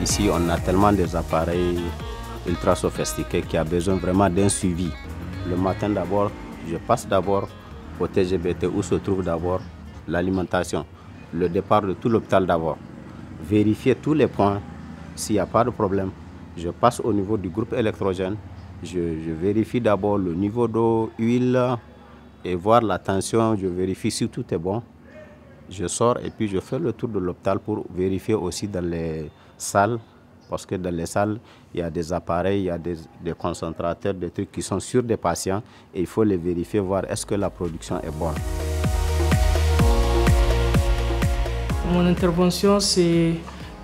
Ici, on a tellement des appareils ultra sophistiqués qui a besoin vraiment d'un suivi. Le matin d'abord, je passe d'abord au TGBT où se trouve d'abord l'alimentation, le départ de tout l'hôpital d'abord. Vérifier tous les points, s'il n'y a pas de problème. Je passe au niveau du groupe électrogène. Je vérifie d'abord le niveau d'eau, huile et voir la tension. Je vérifie si tout est bon. Je sors et puis je fais le tour de l'hôpital pour vérifier aussi dans les salles. Parce que dans les salles, il y a des appareils, il y a des concentrateurs, des trucs qui sont sur des patients. Et il faut les vérifier, voir est-ce que la production est bonne. Mon intervention, c'est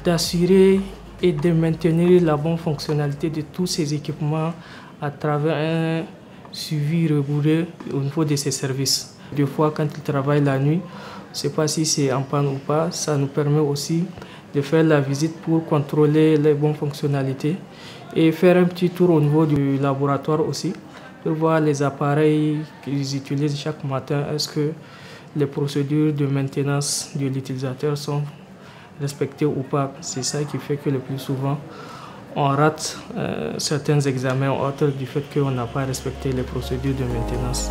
d'assurer et de maintenir la bonne fonctionnalité de tous ces équipements à travers un suivi rigoureux au niveau de ces services. Des fois, quand ils travaillent la nuit, je ne sais pas si c'est en panne ou pas, ça nous permet aussi de faire la visite pour contrôler les bonnes fonctionnalités et faire un petit tour au niveau du laboratoire aussi pour voir les appareils qu'ils utilisent chaque matin. Est-ce que les procédures de maintenance de l'utilisateur sont respectées ou pas? C'est ça qui fait que le plus souvent, on rate certains examens autres du fait qu'on n'a pas respecté les procédures de maintenance.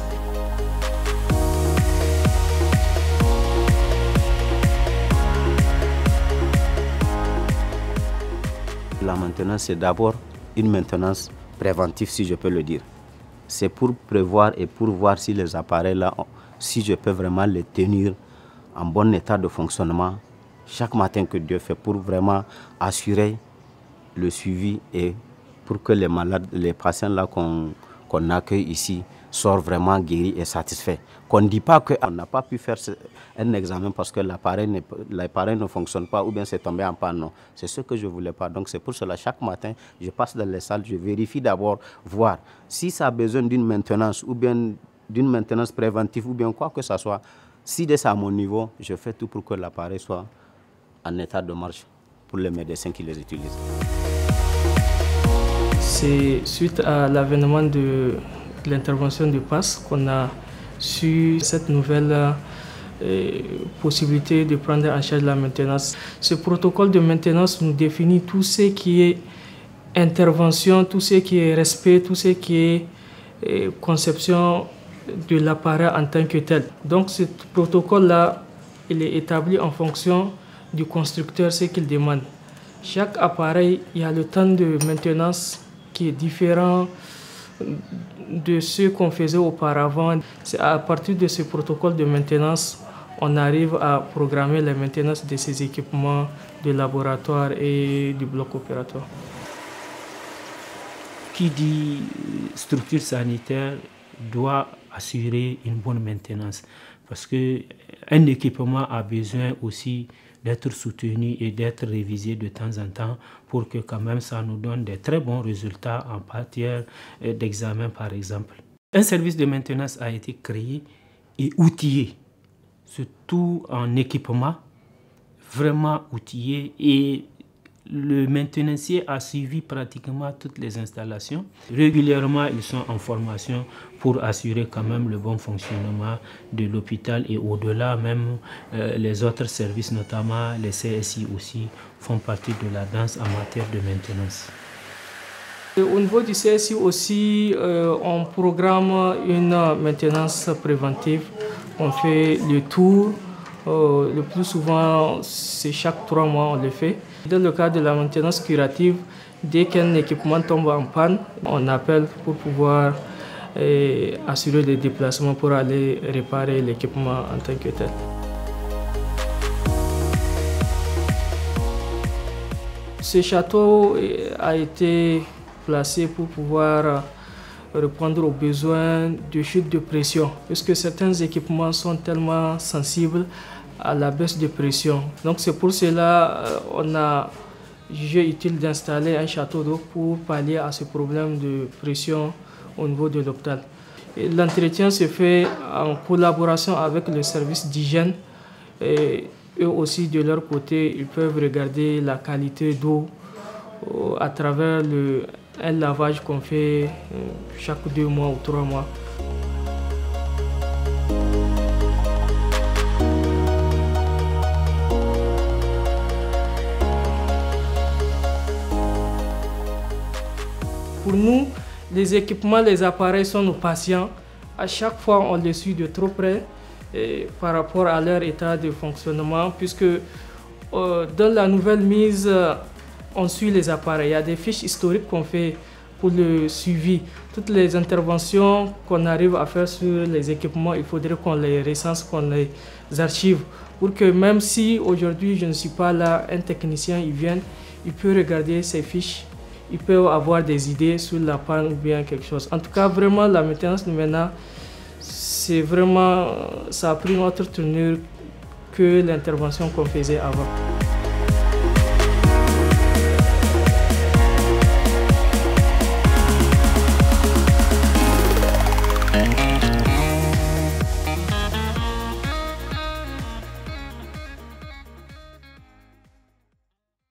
La maintenance, c'est d'abord une maintenance préventive, si je peux le dire. C'est pour prévoir et pour voir si les appareils-là, si je peux vraiment les tenir en bon état de fonctionnement chaque matin que Dieu fait, pour vraiment assurer le suivi et pour que les malades, les patients là qu'on accueille ici sortent vraiment guéris et satisfaits. Qu'on ne dit pas qu'on n'a pas pu faire un examen parce que l'appareil ne fonctionne pas ou bien c'est tombé en panne. Non, c'est ce que je ne voulais pas. Donc c'est pour cela, chaque matin, je passe dans les salles, je vérifie d'abord, voir si ça a besoin d'une maintenance ou bien d'une maintenance préventive ou bien quoi que ce soit. Si c'est à mon niveau, je fais tout pour que l'appareil soit en état de marche pour les médecins qui les utilisent. C'est suite à l'avènement de l'intervention du PAS qu'on a su cette nouvelle possibilité de prendre en charge la maintenance. Ce protocole de maintenance nous définit tout ce qui est intervention, tout ce qui est respect, tout ce qui est conception de l'appareil en tant que tel. Donc ce protocole-là, il est établi en fonction du constructeur, ce qu'il demande. Chaque appareil, il y a le temps de maintenance qui est différent de ce qu'on faisait auparavant. C'est à partir de ce protocole de maintenance, on arrive à programmer la maintenance de ces équipements de laboratoire et du bloc opératoire. Qui dit structure sanitaire doit assurer une bonne maintenance parce qu'un équipement a besoin aussi d'être soutenu et d'être révisé de temps en temps pour que quand même ça nous donne des très bons résultats en matière d'examen par exemple. Un service de maintenance a été créé et outillé, surtout en équipement, vraiment outillé, et le maintenancier a suivi pratiquement toutes les installations. Régulièrement, ils sont en formation pour assurer quand même le bon fonctionnement de l'hôpital et au-delà même les autres services, notamment les CSI aussi, font partie de la danse en matière de maintenance. Au niveau du CSI aussi, on programme une maintenance préventive. On fait le tour. Le plus souvent, c'est chaque 3 mois on le fait. Dans le cas de la maintenance curative, dès qu'un équipement tombe en panne, on appelle pour pouvoir assurer les déplacements pour aller réparer l'équipement en tant que tel. Ce château a été placé pour pouvoir répondre aux besoins de chute de pression, puisque certains équipements sont tellement sensibles à la baisse de pression. Donc c'est pour cela on a jugé utile d'installer un château d'eau pour pallier à ce problème de pression au niveau de l'hôpital. L'entretien se fait en collaboration avec le service d'hygiène. Eux aussi de leur côté, ils peuvent regarder la qualité d'eau à travers un lavage qu'on fait chaque 2 mois ou 3 mois. pour nous, les équipements, les appareils sont nos patients. À chaque fois, on les suit de trop près par rapport à leur état de fonctionnement, puisque dans la nouvelle mise, on suit les appareils. Il y a des fiches historiques qu'on fait pour le suivi. Toutes les interventions qu'on arrive à faire sur les équipements, il faudrait qu'on les recense, qu'on les archive, pour que même si aujourd'hui je ne suis pas là, un technicien il vient, il peut regarder ces fiches, il peut avoir des idées sur la panne ou bien quelque chose. En tout cas, vraiment, la maintenance maintenant, c'est vraiment, ça a pris une autre tournure que l'intervention qu'on faisait avant.